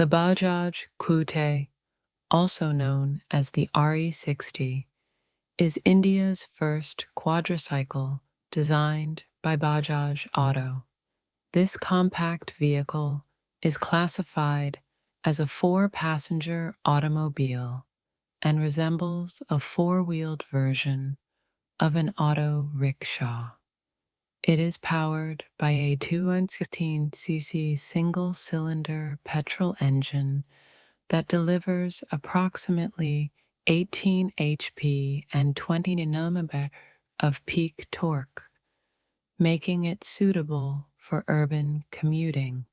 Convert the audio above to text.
The Bajaj Qute, also known as the RE60, is India's first quadricycle designed by Bajaj Auto. This compact vehicle is classified as a four-passenger automobile and resembles a four-wheeled version of an auto rickshaw. It is powered by a 216cc single-cylinder petrol engine that delivers approximately 18 HP and 20 Nm of peak torque, making it suitable for urban commuting.